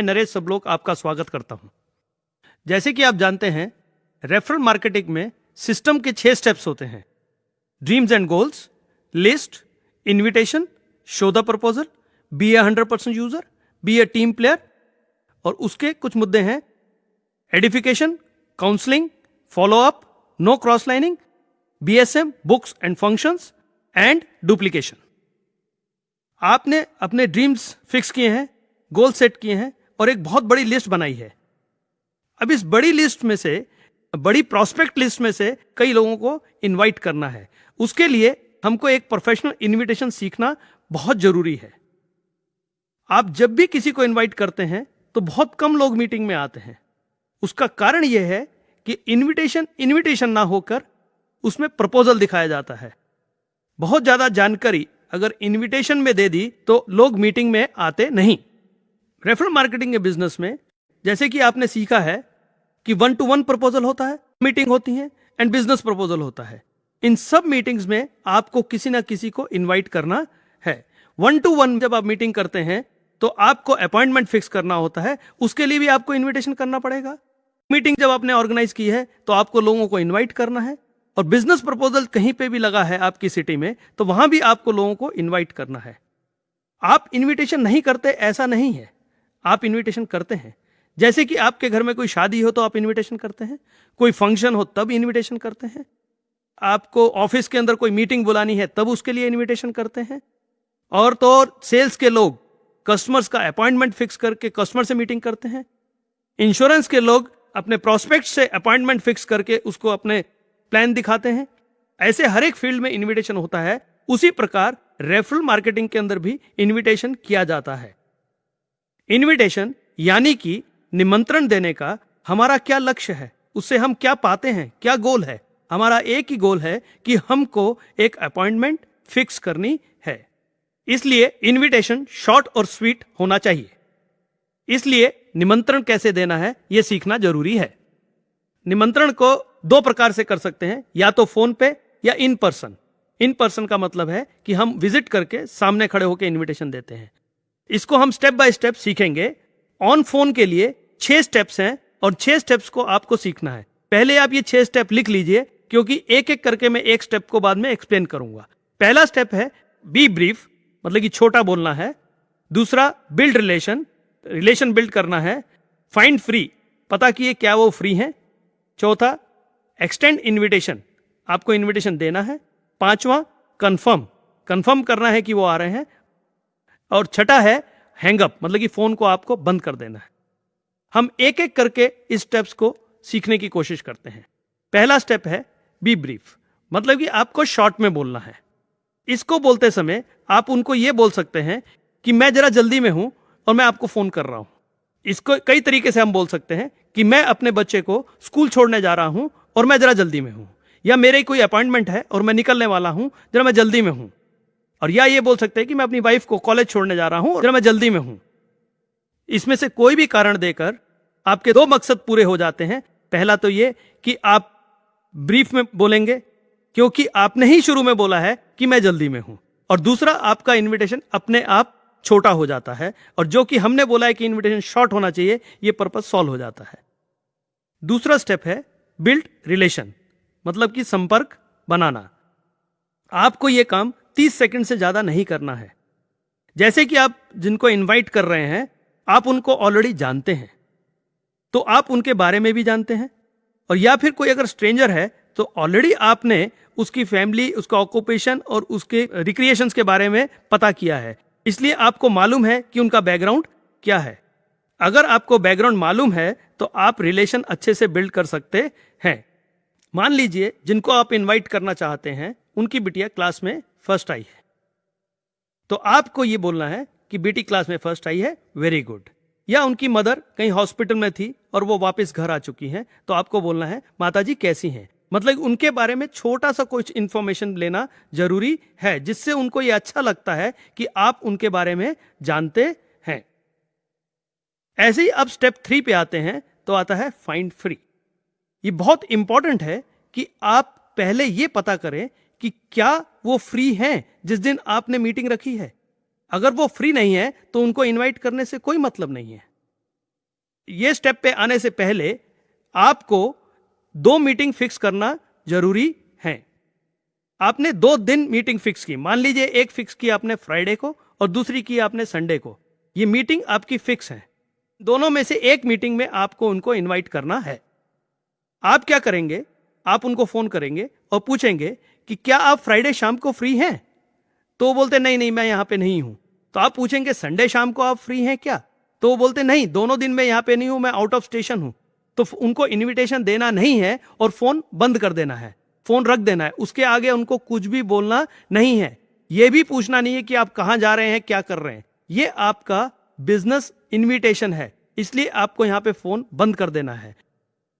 मैं नरेश सबलोक आपका स्वागत करता हूं। जैसे कि आप जानते हैं, रेफरल मार्केटिंग में सिस्टम के 6 स्टेप्स होते हैं। Dreams and goals, list, invitation, show the proposal, be a 100% user, be a team player, और उसके कुछ मुद्दे हैं edification, counselling, follow up, no cross lining, BSM, books and functions, and duplication. आपने अपने ड्रीम्स फिक्स किए हैं, गोल सेट किए हैं और एक बहुत बड़ी लिस्ट बनाई है। अब इस बड़ी लिस्ट में से, बड़ी प्रॉस्पेक्ट लिस्ट में से कई लोगों को इनवाइट करना है। उसके लिए हमको एक प्रोफेशनल इनविटेशन सीखना बहुत जरूरी है। आप जब भी किसी को इनवाइट करते हैं तो बहुत कम लोग मीटिंग में आते हैं। उसका कारण यह है कि इनविटेशन ना होकर उसमें प्रपोजल दिखाया जाता है। बहुत ज्यादा जानकारी अगर इनविटेशन में दे दी तो लोग मीटिंग में आते नहीं। रेफरल मार्केटिंग के बिजनेस में जैसे कि आपने सीखा है कि 1-to-1 प्रपोजल होता है, मीटिंग होती है, एंड बिजनेस प्रपोजल होता है। इन सब मीटिंग्स में आपको किसी ना किसी को इनवाइट करना है। 1-to-1 जब आप मीटिंग करते हैं तो आपको अपॉइंटमेंट फिक्स करना होता है, उसके लिए भी आपको इनविटेशन करना पड़ेगा। मीटिंग जब आपने ऑर्गेनाइज की है तो आपको लोगों को इनवाइट करना है, और बिजनेस प्रपोजल कहीं पे भी लगा है आपकी सिटी में तो वहां भी आपको लोगों को इनवाइट करना है। आप इनविटेशन नहीं करते ऐसा नहीं है, आप इनविटेशन करते हैं। जैसे कि आपके घर में कोई शादी हो तो आप इनविटेशन करते हैं, कोई फंक्शन हो तब इनविटेशन करते हैं, आपको ऑफिस के अंदर कोई मीटिंग बुलानी है तब उसके लिए इनविटेशन करते हैं, और तो और सेल्स के लोग कस्टमर्स का अपॉइंटमेंट फिक्स करके कस्टमर से मीटिंग करते हैं, इंश्योरेंस के लोग अपने प्रोस्पेक्ट से अपॉइंटमेंट फिक्स करके उसको अपने प्लान दिखाते हैं। ऐसे हर एक फील्ड में इनविटेशन होता है। उसी प्रकार रेफरल मार्केटिंग के अंदर भी इनविटेशन किया जाता है। इनविटेशन यानी कि निमंत्रण देने का हमारा क्या लक्ष्य है, उससे हम क्या पाते हैं, क्या गोल है। हमारा एक ही गोल है कि हमको एक अपॉइंटमेंट फिक्स करनी है। इसलिए इनविटेशन शॉर्ट और स्वीट होना चाहिए। इसलिए निमंत्रण कैसे देना है यह सीखना जरूरी है। निमंत्रण को 2 प्रकार से कर सकते हैं, या तो फोन पे या इन पर्सन। इन पर्सन का मतलब है कि हम विजिट करके सामने खड़े होकर इनविटेशन देते हैं। इसको हम स्टेप बाय स्टेप सीखेंगे। ऑन फोन के लिए 6 स्टेप्स हैं और 6 स्टेप्स को आपको सीखना है। पहले आप ये 6 स्टेप लिख लीजिए, क्योंकि एक एक करके मैं एक स्टेप को बाद में एक्सप्लेन करूंगा। पहला स्टेप है बी ब्रीफ, मतलब कि छोटा बोलना है। दूसरा बिल्ड रिलेशन बिल्ड करना है। फाइंड फ्री, पता किए क्या वो फ्री हैं। चौथा एक्सटेंड इनविटेशन, आपको इनविटेशन देना है। 5वां कंफर्म करना है कि वो आ रहे हैं। और छठा है हैंग अप, मतलब कि फोन को आपको बंद कर देना है। हम एक एक करके इस स्टेप्स को सीखने की कोशिश करते हैं। पहला स्टेप है बी ब्रीफ, मतलब कि आपको शॉर्ट में बोलना है। इसको बोलते समय आप उनको यह बोल सकते हैं कि मैं जरा जल्दी में हूं और मैं आपको फोन कर रहा हूं। इसको कई तरीके से हम बोल सकते हैं कि मैं अपने बच्चे को स्कूल छोड़ने जा रहा हूं और मैं जरा जल्दी में हूं, या मेरे कोई अपॉइंटमेंट है और मैं निकलने वाला हूं, जरा मैं जल्दी में हूं। और या ये बोल सकते हैं कि मैं अपनी वाइफ को कॉलेज छोड़ने जा रहा हूं और जरा मैं जल्दी में हूं। इसमें से कोई भी कारण देकर आपके 2 मकसद पूरे हो जाते हैं। पहला तो ये कि आप ब्रीफ में बोलेंगे क्योंकि आपने ही शुरू में बोला है कि मैं जल्दी में हूं, और दूसरा आपका इनविटेशन अपने आप छोटा हो जाता है, और जो कि हमने बोला है कि इनविटेशन शॉर्ट होना चाहिए, यह पर्पस सॉल्व हो जाता है। दूसरा स्टेप है बिल्ड रिलेशन, मतलब कि संपर्क बनाना। आपको यह काम 30 सेकंड से ज्यादा नहीं करना है। जैसे कि आप जिनको इनवाइट कर रहे हैं आप उनको ऑलरेडी जानते हैं, तो आप उनके बारे में भी जानते हैं, और या फिर कोई अगर स्ट्रेंजर है तो ऑलरेडी आपने उसकी फैमिली, उसका ऑक्यूपेशन और उसके रिक्रिएशंस के बारे में पता किया है। इसलिए आपको मालूम है कि उनका बैकग्राउंड क्या है। अगर आपको बैकग्राउंड मालूम है तो आप रिलेशन अच्छे से बिल्ड कर सकते हैं। मान लीजिए जिनको आप इनवाइट करना चाहते हैं उनकी बिटिया क्लास में फर्स्ट आई है, तो आपको यह बोलना है कि बेटी क्लास में फर्स्ट आई है, वेरी गुड। या उनकी मदर कहीं हॉस्पिटल में थी और वो वापस घर आ चुकी हैं, तो आपको बोलना है माताजी कैसी हैं। मतलब उनके बारे में छोटा सा कुछ इंफॉर्मेशन लेना जरूरी है, जिससे उनको ये अच्छा लगता है कि आप उनके बारे में जानते हैं। ऐसे ही अब स्टेप 3 पे आते हैं, तो आता है फाइंड फ्री। ये बहुत इंपॉर्टेंट है कि आप पहले ये पता करें कि क्या वो फ्री हैं जिस दिन आपने मीटिंग रखी है। अगर वो फ्री नहीं है तो उनको इनवाइट करने से कोई मतलब नहीं है। ये स्टेप पे आने से पहले आपको 2 मीटिंग फिक्स करना जरूरी है। आपने 2 दिन मीटिंग फिक्स की, मान लीजिए एक फिक्स की आपने फ्राइडे को और दूसरी की आपने संडे को। ये मीटिंग आपकी फिक्स है, दोनों में से एक मीटिंग में आपको उनको इनवाइट करना है। आप क्या करेंगे, आप उनको फोन करेंगे और पूछेंगे कि क्या आप फ्राइडे शाम को फ्री हैं? तो वो बोलते नहीं नहीं मैं यहां पे नहीं हूं। तो आप पूछेंगे संडे शाम को आप फ्री हैं क्या? तो वो बोलते नहीं, दोनों दिन मैं यहां पे नहीं हूं, मैं आउट ऑफ स्टेशन हूं। तो उनको इनविटेशन देना नहीं है और फोन बंद कर देना है, फोन रख देना है। उसके आगे उनको कुछ भी बोलना नहीं है, यह भी पूछना नहीं है कि आप कहां जा रहे हैं, क्या कर रहे हैं। यह आपका बिजनेस इनविटेशन है, इसलिए आपको यहां पे फोन बंद कर देना है।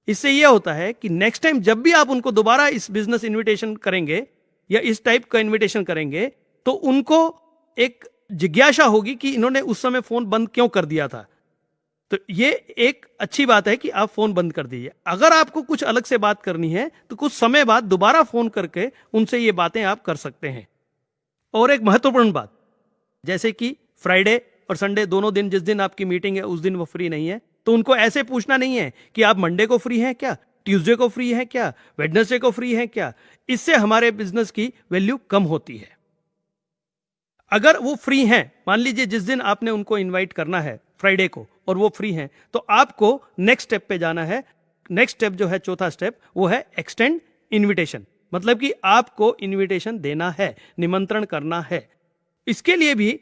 इससे यह होता है कि नेक्स्ट टाइम जब भी आप उनको दोबारा इस बिजनेस इनविटेशन करेंगे या इस टाइप का इनविटेशन करेंगे तो उनको एक जिज्ञासा होगी कि इन्होंने उस समय फोन बंद क्यों कर दिया था। तो ये एक अच्छी बात है कि आप फोन बंद कर दीजिए। अगर आपको कुछ अलग से बात करनी है तो कुछ समय बाद दोबारा फोन करके उनसे ये बातें आप कर सकते हैं। और एक महत्वपूर्ण बात, जैसे कि फ्राइडे और संडे दोनों दिन, जिस दिन आपकी मीटिंग है उस दिन वो फ्री नहीं है, तो उनको ऐसे पूछना नहीं है कि आप मंडे को फ्री हैं क्या, ट्यूसडे को फ्री हैं क्या, वेडनेसडे को फ्री हैं क्या। इससे हमारे बिजनेस की वैल्यू कम होती है। अगर वो फ्री हैं, मान लीजिए जिस दिन आपने उनको इनवाइट करना है फ्राइडे को और वो फ्री हैं, तो आपको नेक्स्ट स्टेप पे जाना है। नेक्स्ट स्टेप जो है, चौथा स्टेप, वो है एक्सटेंड इनविटेशन। मतलब कि आपको इनविटेशन देना है, निमंत्रण करना है। इसके लिए भी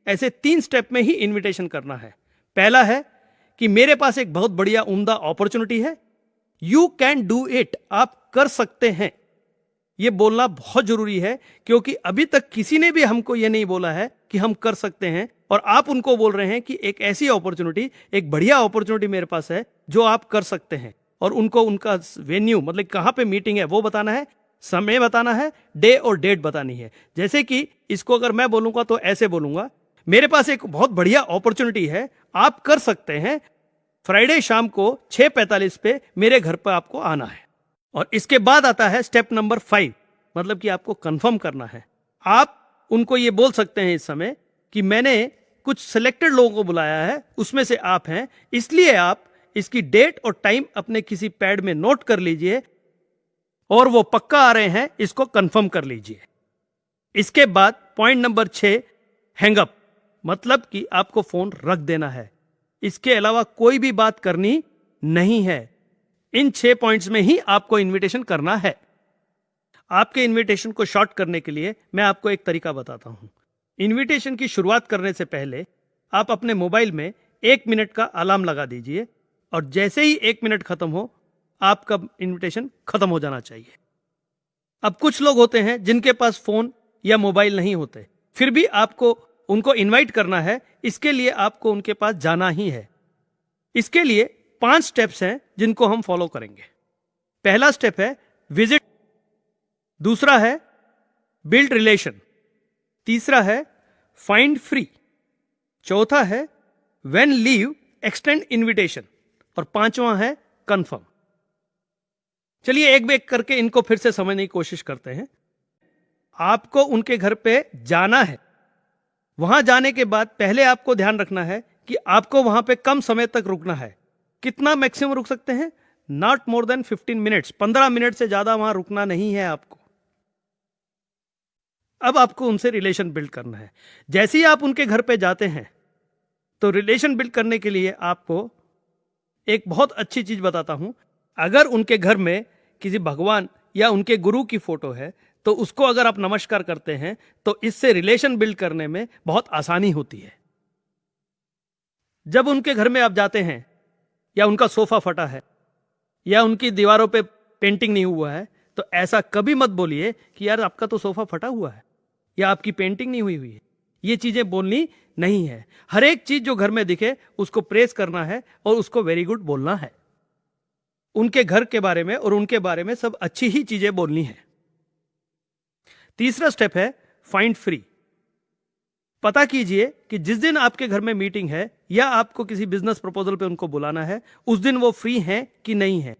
ऐसे 3 स्टेप में ही इनविटेशन करना है। पहला है कि मेरे पास एक बहुत बढ़िया उम्दा अपॉर्चुनिटी है, यू कैन डू इट, आप कर सकते हैं। यह बोलना बहुत जरूरी है, क्योंकि अभी तक किसी ने भी हमको यह नहीं बोला है कि हम कर सकते हैं, और आप उनको बोल रहे हैं कि एक ऐसी अपॉर्चुनिटी, एक बढ़िया अपॉर्चुनिटी मेरे पास है जो आप कर सकते हैं। और उनको उनका वेन्यू, मतलब कहां पे मीटिंग है वो बताना है, समय बताना है, डे और डेट बतानी है। जैसे कि इसको अगर मैं बोलूंगा तो ऐसे बोलूंगा, मेरे पास एक बहुत बढ़िया अपॉर्चुनिटी है, आप कर सकते हैं, फ्राइडे शाम को 6:45 पे मेरे घर पर आपको आना है। और इसके बाद आता है स्टेप नंबर 5, मतलब कि आपको कंफर्म करना है। आप उनको ये बोल सकते हैं इस समय कि मैंने कुछ सिलेक्टेड लोगों को बुलाया है, उसमें से आप हैं, इसलिए आप इसकी डेट और टाइम अपने किसी पैड में नोट कर लीजिए और वो पक्का आ रहे हैं, इसको कंफर्म कर लीजिए। इसके बाद पॉइंट नंबर 6, हैंगअप, मतलब कि आपको फोन रख देना है। इसके अलावा कोई भी बात करनी नहीं है। इन 6 पॉइंट्स में ही आपको इनविटेशन करना है। आपके इनविटेशन को शॉर्ट करने के लिए मैं आपको एक तरीका बताता हूं। इनविटेशन की शुरुआत करने से पहले आप अपने मोबाइल में 1 मिनट का अलार्म लगा दीजिए, और जैसे ही 1 मिनट खत्म हो, आपका इनविटेशन खत्म हो जाना चाहिए। अब कुछ लोग होते हैं जिनके पास फोन या मोबाइल नहीं होते, फिर भी आपको उनको इनवाइट करना है, इसके लिए आपको उनके पास जाना ही है। इसके लिए 5 स्टेप्स हैं जिनको हम फॉलो करेंगे। पहला स्टेप है विजिट, दूसरा है बिल्ड रिलेशन, तीसरा है फाइंड फ्री, चौथा है व्हेन लीव एक्सटेंड इनविटेशन, और 5वां है कंफर्म। चलिए एक एक करके इनको फिर से समझने की कोशिश करते हैं। आपको उनके घर पे जाना है, वहां जाने के बाद पहले आपको ध्यान रखना है कि आपको वहां पे कम समय तक रुकना है। कितना मैक्सिमम रुक सकते हैं? Not more than 15 minutes, 15 minute से ज्यादा वहां रुकना नहीं है आपको। अब आपको उनसे रिलेशन बिल्ड करना है। जैसे ही आप उनके घर पे जाते हैं तो रिलेशन बिल्ड करने के लिए आपको एक बहुत अच्छी चीज बताता हूं। अगर उनके घर में किसी भगवान या उनके गुरु की फोटो है तो उसको अगर आप नमस्कार करते हैं तो इससे रिलेशन बिल्ड करने में बहुत आसानी होती है। जब उनके घर में आप जाते हैं या उनका सोफा फटा है या उनकी दीवारों पे पेंटिंग नहीं हुआ है, तो ऐसा कभी मत बोलिए कि यार आपका तो सोफा फटा हुआ है या आपकी पेंटिंग नहीं हुई है। ये चीजें बोलनी नहीं है। हर एक चीज जो घर में दिखे उसको प्रेस करना है और उसको वेरी गुड बोलना है। उनके घर के बारे में और उनके बारे में सब अच्छी ही चीजें बोलनी है। तीसरा स्टेप है फाइंड फ्री। पता कीजिए कि जिस दिन आपके घर में मीटिंग है या आपको किसी बिजनेस प्रपोजल पे उनको बुलाना है, उस दिन वो फ्री हैं कि नहीं है।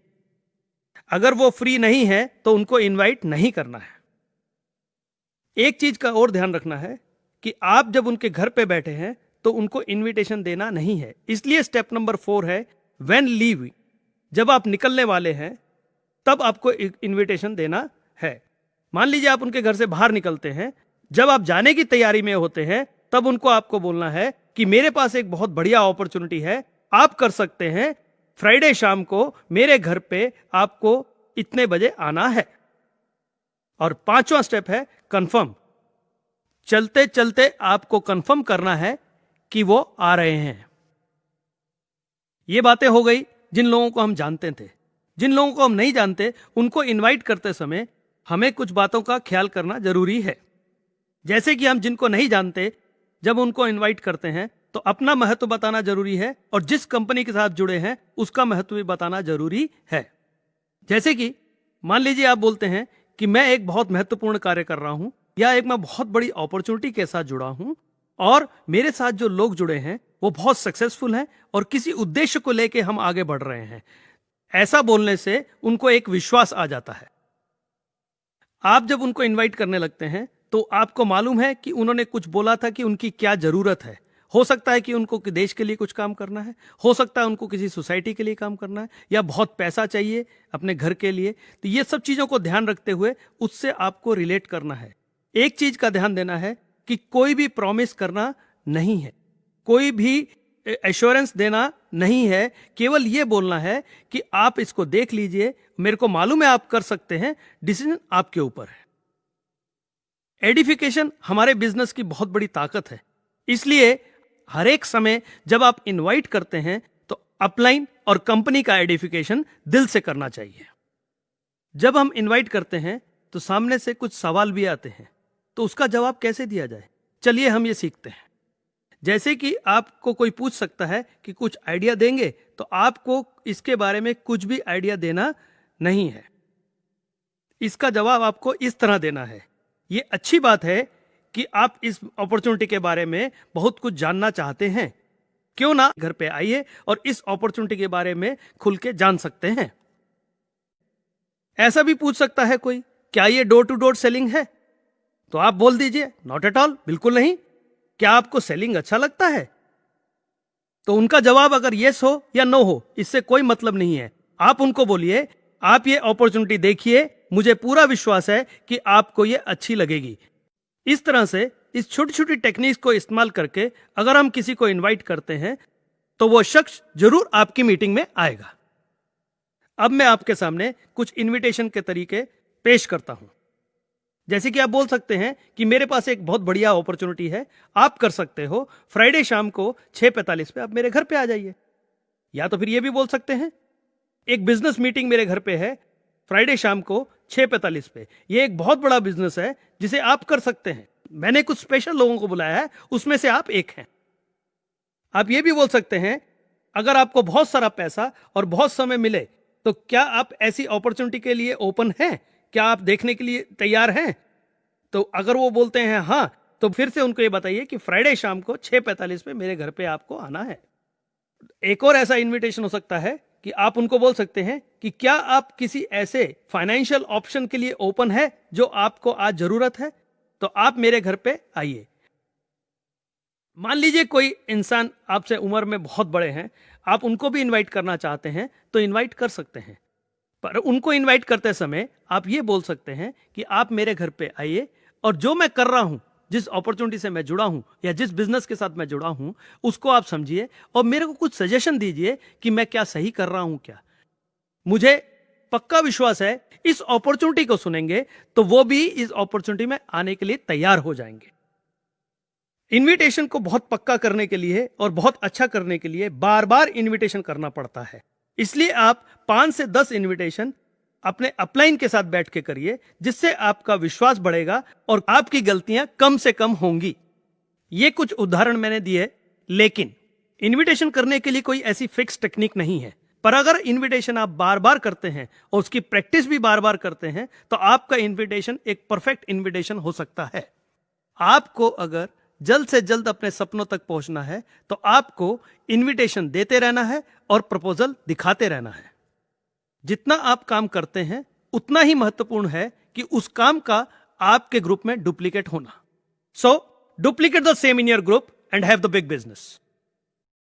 अगर वो फ्री नहीं है तो उनको इनवाइट नहीं करना है। एक चीज का और ध्यान रखना है कि आप जब उनके घर पे बैठे हैं तो उनको इनविटेशन देना नहीं है। इसलिए स्टेप नंबर 4 है व्हेन लीविंग, जब आप निकलने वाले हैं तब आपको इनविटेशन देना है। मान लीजिए आप उनके घर से बाहर निकलते हैं, जब आप जाने की तैयारी में होते हैं तब उनको आपको बोलना है कि मेरे पास एक बहुत बढ़िया अपॉर्चुनिटी है, आप कर सकते हैं, फ्राइडे शाम को मेरे घर पे आपको इतने बजे आना है। और 5वां स्टेप है कंफर्म। चलते चलते आपको कंफर्म करना है कि वो आ रहे हैं। ये बातें हो गई जिन लोगों को हम जानते थे। जिन लोगों को हम नहीं जानते उनको इनवाइट करते समय हमें कुछ बातों का ख्याल करना जरूरी है। जैसे कि हम जिनको नहीं जानते जब उनको इनवाइट करते हैं तो अपना महत्व बताना जरूरी है और जिस कंपनी के साथ जुड़े हैं उसका महत्व भी बताना जरूरी है। जैसे कि मान लीजिए आप बोलते हैं कि मैं एक बहुत महत्वपूर्ण कार्य कर रहा हूं या एक मैं बहुत बड़ी अपॉर्चुनिटी के साथ जुड़ा हूं और मेरे साथ जो लोग जुड़े हैं वो बहुत सक्सेसफुल हैं और किसी उद्देश्य को लेके हम आगे बढ़ रहे हैं। ऐसा बोलने से उनको एक विश्वास आ जाता है। आप जब उनको इनवाइट करने लगते हैं तो आपको मालूम है कि उन्होंने कुछ बोला था कि उनकी क्या जरूरत है। हो सकता है कि उनको देश के लिए कुछ काम करना है, हो सकता है उनको किसी सोसाइटी के लिए काम करना है, या बहुत पैसा चाहिए अपने घर के लिए। तो ये सब चीजों को ध्यान रखते हुए उससे आपको रिलेट करना है। एक चीज का ध्यान देना है कि कोई भी प्रॉमिस करना नहीं है, कोई भी एश्योरेंस देना नहीं है, केवल ये बोलना है कि आप इसको देख लीजिए, मेरे को मालूम है आप कर सकते हैं, डिसीजन आपके ऊपर है। एडिफिकेशन हमारे बिजनेस की बहुत बड़ी ताकत है, इसलिए हर एक समय जब आप इनवाइट करते हैं तो अपलाइन और कंपनी का एडिफिकेशन दिल से करना चाहिए। जब हम इनवाइट करते हैं तो सामने से कुछ सवाल भी आते हैं, तो उसका जवाब कैसे दिया जाए, चलिए हम ये सीखते हैं। जैसे कि आपको कोई पूछ सकता है कि कुछ आइडिया देंगे, तो आपको इसके बारे में कुछ भी आइडिया देना नहीं है। इसका जवाब आपको इस तरह देना है, ये अच्छी बात है कि आप इस अपॉर्चुनिटी के बारे में बहुत कुछ जानना चाहते हैं, क्यों ना घर पे आइए और इस अपॉर्चुनिटी के बारे में खुल के जान सकते हैं। ऐसा भी पूछ सकता है कोई, क्या ये डोर टू डोर सेलिंग है? तो आप बोल दीजिए नॉट एट ऑल, बिल्कुल नहीं। क्या आपको सेलिंग अच्छा लगता है? तो उनका जवाब अगर यस हो या नो हो इससे कोई मतलब नहीं है। आप उनको बोलिए आप ये अपॉर्चुनिटी देखिए, मुझे पूरा विश्वास है कि आपको ये अच्छी लगेगी। इस तरह से इस छोटी छोटी टेक्निक्स को इस्तेमाल करके अगर हम किसी को इनवाइट करते हैं तो वो शख्स जरूर आपकी मीटिंग में आएगा। अब मैं आपके सामने कुछ इनविटेशन के तरीके पेश करता हूं। जैसे कि आप बोल सकते हैं कि मेरे पास एक बहुत बढ़िया अपॉर्चुनिटी है, आप कर सकते हो, फ्राइडे शाम को 6:45 पे आप मेरे घर पे आ जाइए। या तो फिर ये भी बोल सकते हैं एक बिजनेस मीटिंग मेरे घर पे है फ्राइडे शाम को 6:45 पे, ये एक बहुत बड़ा बिजनेस है जिसे आप कर सकते हैं, मैंने कुछ स्पेशल लोगों को बुलाया है, उसमें से आप एक हैं। आप ये भी बोल सकते हैं अगर आपको बहुत सारा पैसा और बहुत समय मिले तो क्या आप ऐसी अपॉर्चुनिटी के लिए ओपन हैं, क्या आप देखने के लिए तैयार हैं? तो अगर वो बोलते हैं हां, तो फिर से उनको ये बताइए कि फ्राइडे शाम को 6:45 पे मेरे घर पे आपको आना है। एक और ऐसा इनविटेशन हो सकता है कि आप उनको बोल सकते हैं कि क्या आप किसी ऐसे फाइनेंशियल ऑप्शन के लिए ओपन है जो आपको आज जरूरत है, तो आप मेरे घर पे आइए। मान लीजिए कोई इंसान आपसे उम्र में बहुत बड़े हैं, आप उनको भी इनवाइट करना चाहते हैं तो इनवाइट कर सकते हैं, पर उनको इनवाइट करते समय आप ये बोल सकते हैं कि आप मेरे घर पे आइए और जो मैं कर रहा हूं, जिस अपॉर्चुनिटी से मैं जुड़ा हूं या जिस बिजनेस के साथ मैं जुड़ा हूं उसको आप समझिए और मेरे को कुछ सजेशन दीजिए कि मैं क्या सही कर रहा हूं। क्या मुझे पक्का विश्वास है इस अपॉर्चुनिटी को सुनेंगे तो वो भी इस अपॉर्चुनिटी में आने के लिए तैयार हो जाएंगे। इनविटेशन को बहुत पक्का करने के लिए और बहुत अच्छा करने के लिए बार बार इनविटेशन करना पड़ता है, इसलिए आप 5 से 10 इनविटेशन अपने अपलाइन के साथ बैठ के करिए, जिससे आपका विश्वास बढ़ेगा और आपकी गलतियां कम से कम होंगी। ये कुछ उदाहरण मैंने दिए, लेकिन इनविटेशन करने के लिए कोई ऐसी फिक्स टेक्निक नहीं है, पर अगर इनविटेशन आप बार बार करते हैं और उसकी प्रैक्टिस भी बार बार करते हैं तो आपका इनविटेशन एक परफेक्ट इनविटेशन हो सकता है। आपको अगर जल्द से जल्द अपने सपनों तक पहुंचना है तो आपको इनविटेशन देते रहना है और प्रपोजल दिखाते रहना है। जितना आप काम करते हैं उतना ही महत्वपूर्ण है कि उस काम का आपके ग्रुप में डुप्लीकेट होना। So duplicate the same in your group and have the big business.